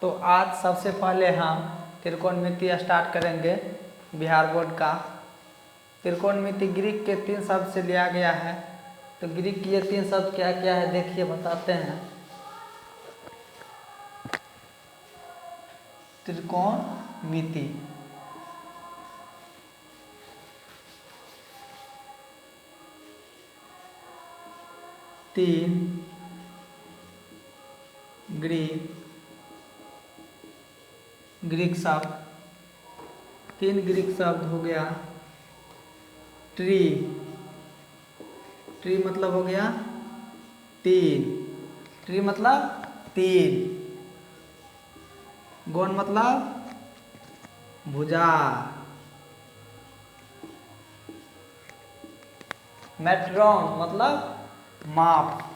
तो आज सबसे पहले हम त्रिकोणमिति स्टार्ट करेंगे बिहार बोर्ड का। त्रिकोणमिति ग्रीक के 3 शब्द से लिया गया है। तो ग्रीक के ये 3 शब्द क्या क्या है देखिए बताते हैं। त्रिकोणमिति, तीन ग्रीक शब्द, 3 ग्रीक शब्द हो गया। ट्री मतलब हो गया 3, ट्री मतलब 3, गोन मतलब भुजा, मेट्रॉन मतलब माप,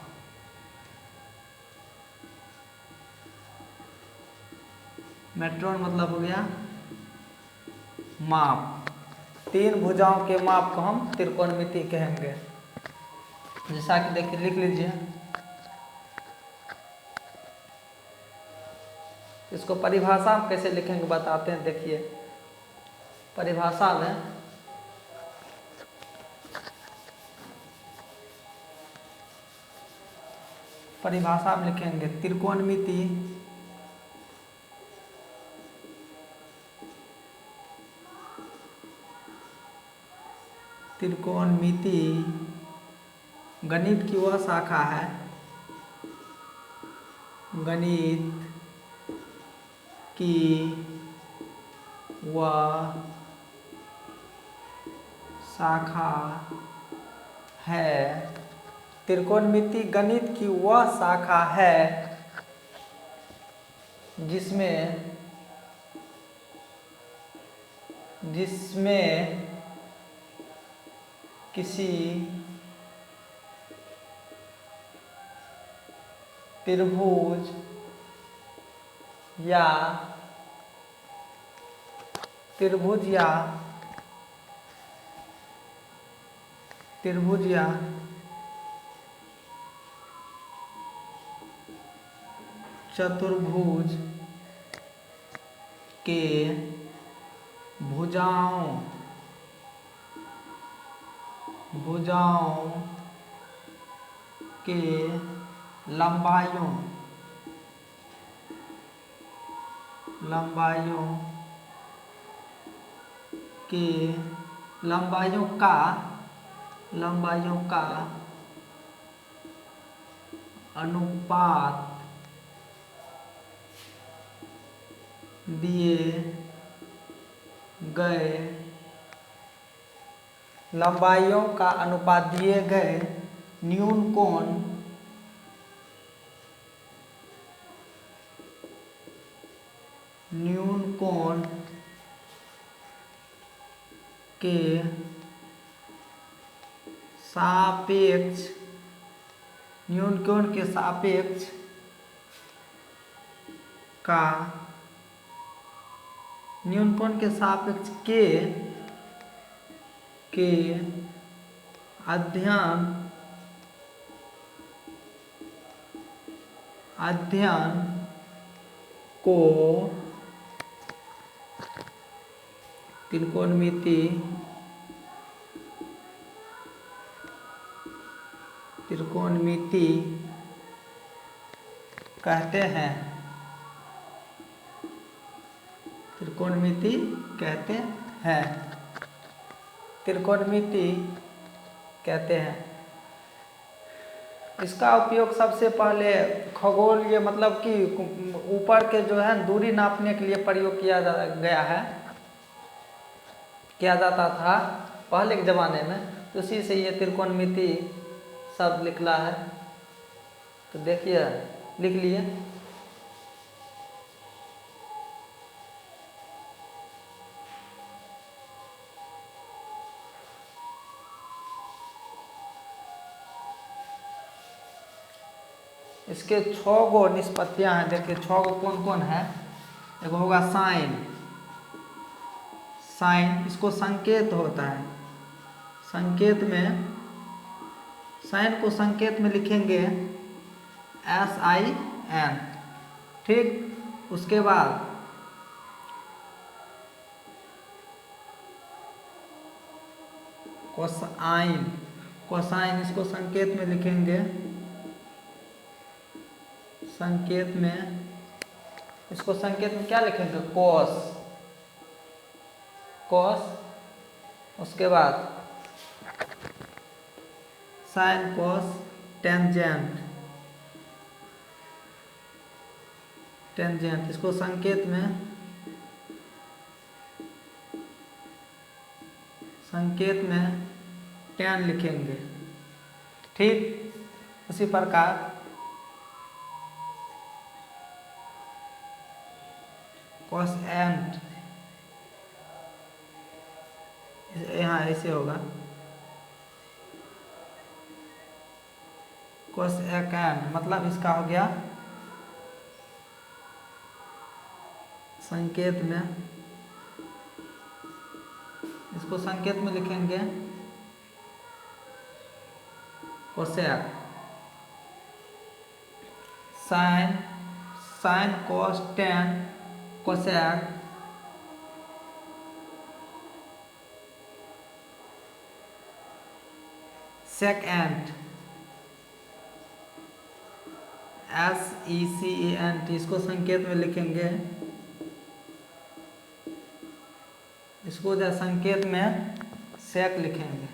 मेट्रॉन मतलब हो गया माप। 3 भुजाओं के माप को हम त्रिकोणमिति कहेंगे। जैसा कि देखिए लिख लीजिए। इसको परिभाषा में कैसे लिखेंगे बताते हैं। देखिए परिभाषा में लिखेंगे त्रिकोणमिति गणित की वह शाखा है, गणित की वह शाखा है। त्रिकोणमिति गणित की वह शाखा है जिसमें किसी त्रिभुज या चतुर्भुज के भुजाओं के लंबाइयों का अनुपात दिए गए न्यून कोण के सापेक्ष के अध्ययन को त्रिकोणमिति कहते हैं। त्रिकोणमिति कहते हैं। इसका उपयोग सबसे पहले खगोल ये मतलब कि ऊपर के जो है दूरी नापने के लिए प्रयोग किया जाता था पहले के ज़माने में। तो उसी से ये त्रिकोणमिति शब्द निकला है। तो देखिए लिख लिए। इसके 6 गो निष्पत्तियां हैं। देखिए 6 गो कौन कौन है। एक होगा साइन, इसको संकेत होता है। साइन को संकेत में लिखेंगे SIN, ठीक। उसके बाद कोसाइन, कोसाइन इसको संकेत में लिखेंगे, संकेत में, इसको संकेत में क्या लिखेंगे, कोस, कोस। उसके बाद साइन कोस टेंजेंट, टेंजेंट इसको संकेत में, संकेत में tan लिखेंगे। ठीक उसी प्रकार कोसेंट, यहाँ ऐसे होगा, कोसेकेंट मतलब इसका हो गया संकेत में, इसको संकेत में लिखेंगे cosec, sine, sine cos tan cosec, secant, SECENT इसको संकेत में लिखेंगे, इसको जो संकेत में सेक लिखेंगे,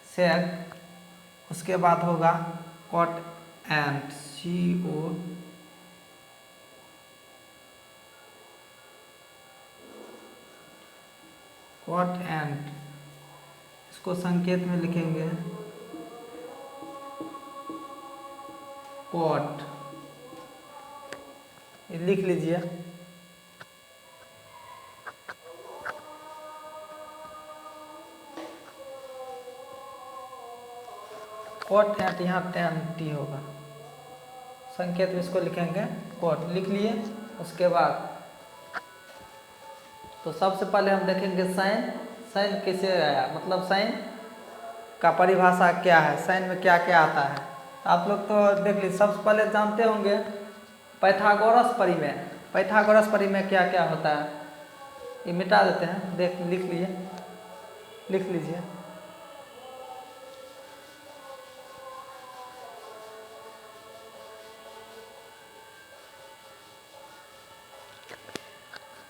सेक। उसके बाद होगा कॉट एंट, CO, कॉट एंट इसको संकेत में लिखेंगे कॉट, लिख लीजिए। कॉट एंट, यहाँ टेन टी होगा, संकेत में इसको लिखेंगे कॉट, लिख लिए। उसके बाद तो सबसे पहले हम देखेंगे साइन, साइन कैसे आया, मतलब साइन का परिभाषा क्या है, साइन में क्या क्या आता है। आप लोग तो देख लीजिए, सबसे पहले जानते होंगे पाइथागोरस परिमेय, पाइथागोरस परिमेय क्या क्या होता है, ये मिटा देते हैं, देख लिख लीजिए, लिख लीजिए।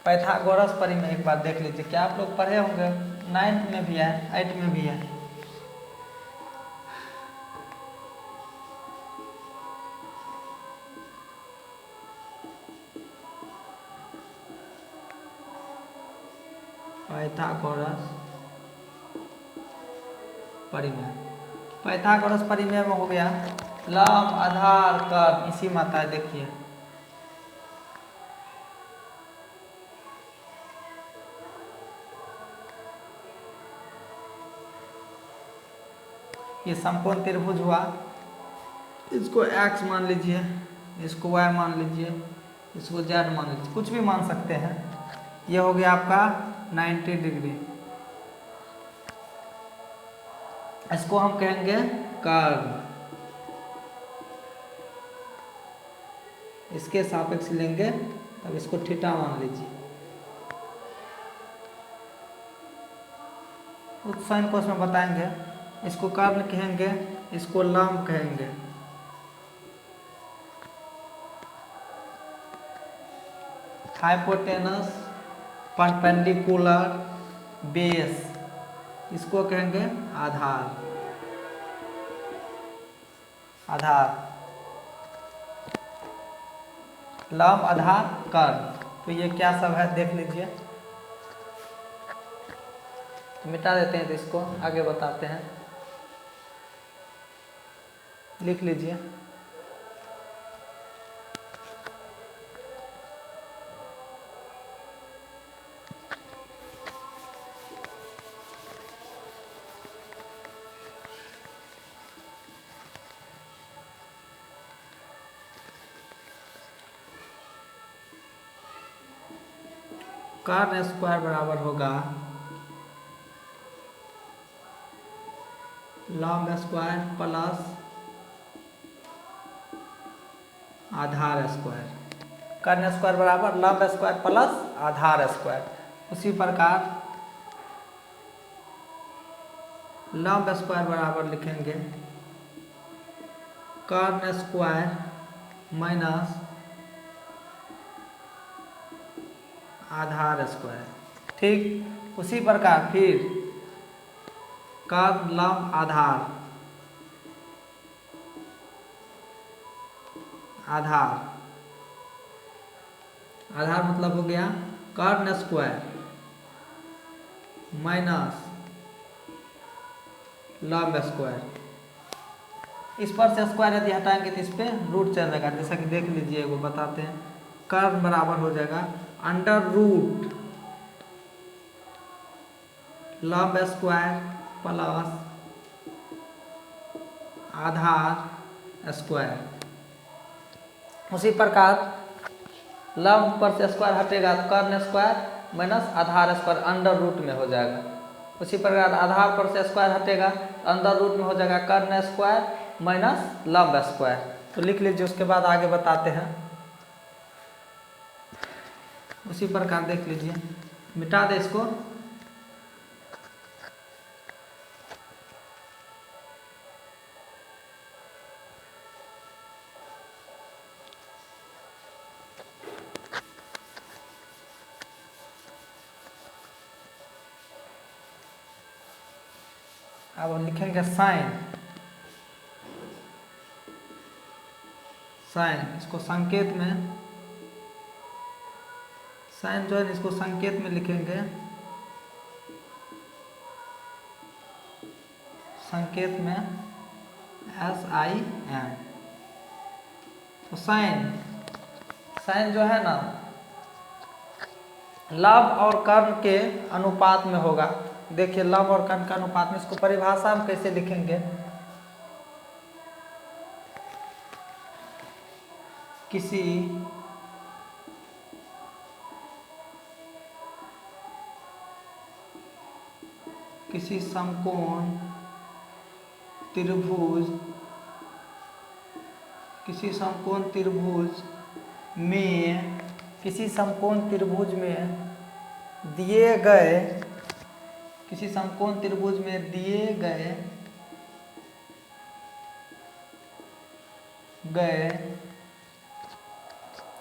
पाइथागोरस परिमेय एक बार देख लीजिए, क्या आप लोग पढ़े होंगे, 9th में भी है, 8th में भी है। पाइथागोरस परिमेय, पाइथागोरस परिमेय में हो गया लंब, आधार, कर्म, इसी में आता है। देखिए ये समकोण त्रिभुज हुआ, इसको x मान लीजिए, इसको y मान लीजिए, इसको z मान लीजिए, कुछ भी मान सकते हैं। ये हो गया आपका 90 डिग्री, इसको हम कहेंगे कर्व, इसके सापेक्ष लेंगे तब इसको थीटा मान लीजिए। उस साइन कोस में बताएंगे, इसको कर्व कहेंगे, इसको लंब कहेंगे। हाइपोटेनस परपेंडिकुलर बेस, इसको कहेंगे आधार, आधार, लंब, आधार, कर्व। तो ये क्या सब है देख लीजिए, तो मिटा देते हैं, तो इसको आगे बताते हैं, लिख लीजिए। कर्न स्क्वायर बराबर होगा लंब स्क्वायर प्लस आधार स्क्वायर। कर्ण स्क्वायर बराबर लंब स्क्वायर प्लस आधार स्क्वायर। उसी प्रकार लंब स्क्वायर बराबर लिखेंगे कर्ण स्क्वायर माइनस आधार स्क्वायर। ठीक, उसी प्रकार फिर कर्ण लंब आधार आधार मतलब हो गया कर्ण स्क्वायर माइनस लंब स्क्वायर। इस पर से स्क्वायर यदि हटाएंगे तो इस पे रूट चल जाएगा। जैसा कि देख लीजिए, वो बताते हैं। कर्ण बराबर हो जाएगा अंडर रूट लंब स्क्वायर प्लस आधार स्क्वायर। उसी प्रकार लंब पर से स्क्वायर हटेगा तो कर्ण स्क्वायर माइनस आधार स्क्वायर अंडर रूट में हो जाएगा। उसी प्रकार आधार पर से स्क्वायर हटेगा तो अंडर रूट में हो जाएगा कर्ण स्क्वायर माइनस लंब स्क्वायर। तो लिख लीजिए, उसके बाद आगे बताते हैं। उसी प्रकार देख लीजिए, मिटा दे इसको। अब हम लिखेंगे साइन। इसको संकेत में, साइन जो है इसको संकेत में लिखेंगे, संकेत में SIN। तो साइन जो है ना लंब और कर्ण के अनुपात में होगा। देखिए, लंब और कर्ण के अनुपात में, इसको परिभाषा में कैसे लिखेंगे, किसी समकोण त्रिभुज में दिए गए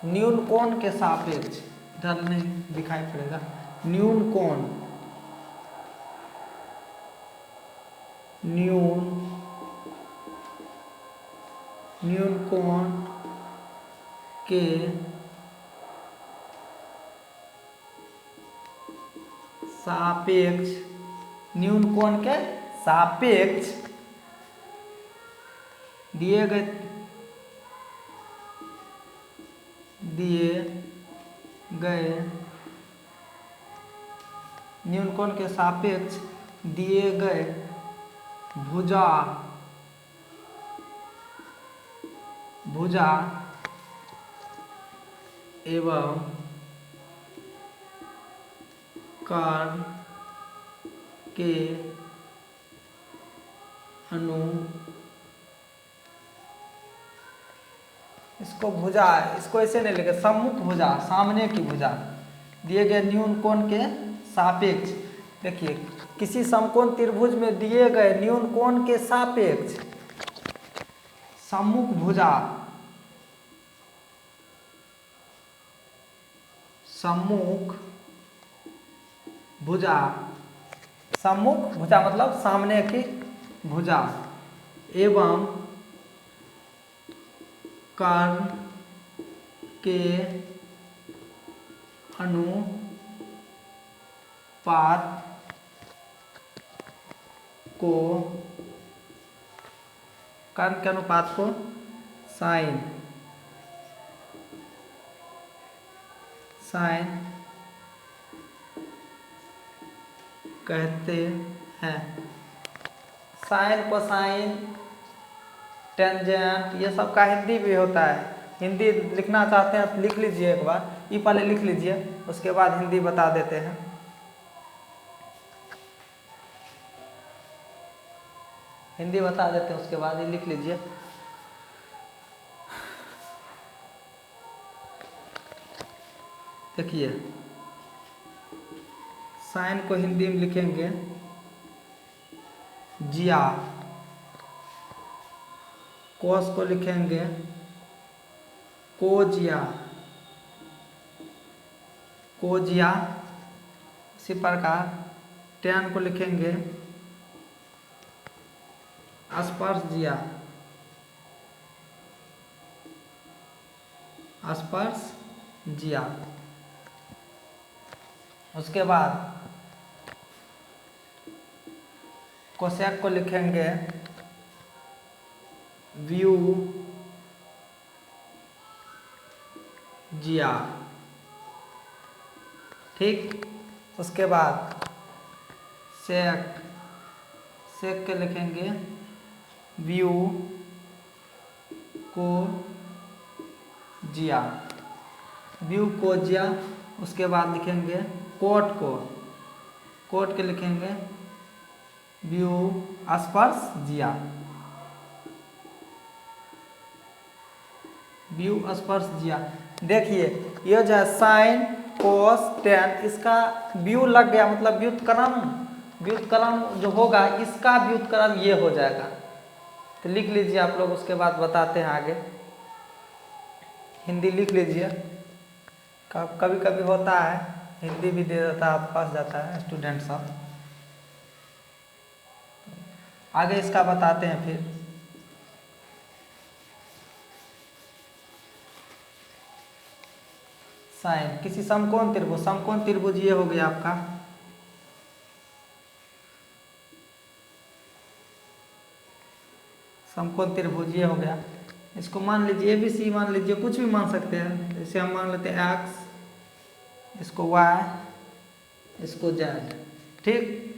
न्यून कोण के सापेक्ष, इधर नहीं दिखाई पड़ेगा, न्यून कोण के सापेक्ष, न्यून कोण के सापेक्ष दिए गए न्यून कोण के सापेक्ष दिए गए भुजा एवं कर्ण के इसको भुजा, इसको ऐसे नहीं लिखे, सम्मुख भुजा, सामने की भुजा दिए गए न्यून कोण के सापेक्ष। देखिए, किसी समकोण त्रिभुज में दिए गए न्यून कोण के सापेक्ष सम्मुख भुजा, सम्मुख भुजा मतलब सामने की भुजा एवं कर्ण के अनुपात को साइन कहते हैं। साइन, कोसाइन, टेंजेंट, ये सब का हिंदी भी होता है। हिंदी लिखना चाहते हैं तो लिख लीजिए, एक बार ये पहले लिख लीजिए, उसके बाद हिंदी बता देते हैं। हिंदी बता देते हैं, उसके बाद ये लिख लीजिए। देखिए साइन को हिंदी में लिखेंगे जिया, कोस को लिखेंगे कोजिया, कोजिया। इसी प्रकार टैन को लिखेंगे अस्पर्शिया, अस्पर्शिया। उसके बाद कोसेक को लिखेंगे व्यू जिया, ठीक। उसके बाद सेक, सेक के लिखेंगे व्यू को जिया, व्यू को जिया। उसके बाद लिखेंगे कोट को, कोट के लिखेंगे व्यू स्पर्श जिया, व्यू स्पर्श जिया। देखिए ये जो है साइन कोस टेन, इसका व्यू लग गया मतलब व्युत्क्रम, व्युत्क्रम जो होगा इसका व्युत्क्रम ये हो जाएगा। तो लिख लीजिए आप लोग, उसके बाद बताते हैं आगे। हिंदी लिख लीजिए, कभी कभी होता है हिंदी भी दे देता है, फंस जाता है स्टूडेंट सब। आगे इसका बताते हैं फिर। साइन किसी समकोण त्रिभुज, समकोण त्रिभुज ये हो गया आपका समकोण त्रिभुज, ये हो गया। इसको मान लीजिए ABC मान लीजिए, कुछ भी मान सकते हैं। जैसे हम मान लेते हैं X, इसको Y, इसको Z, ठीक।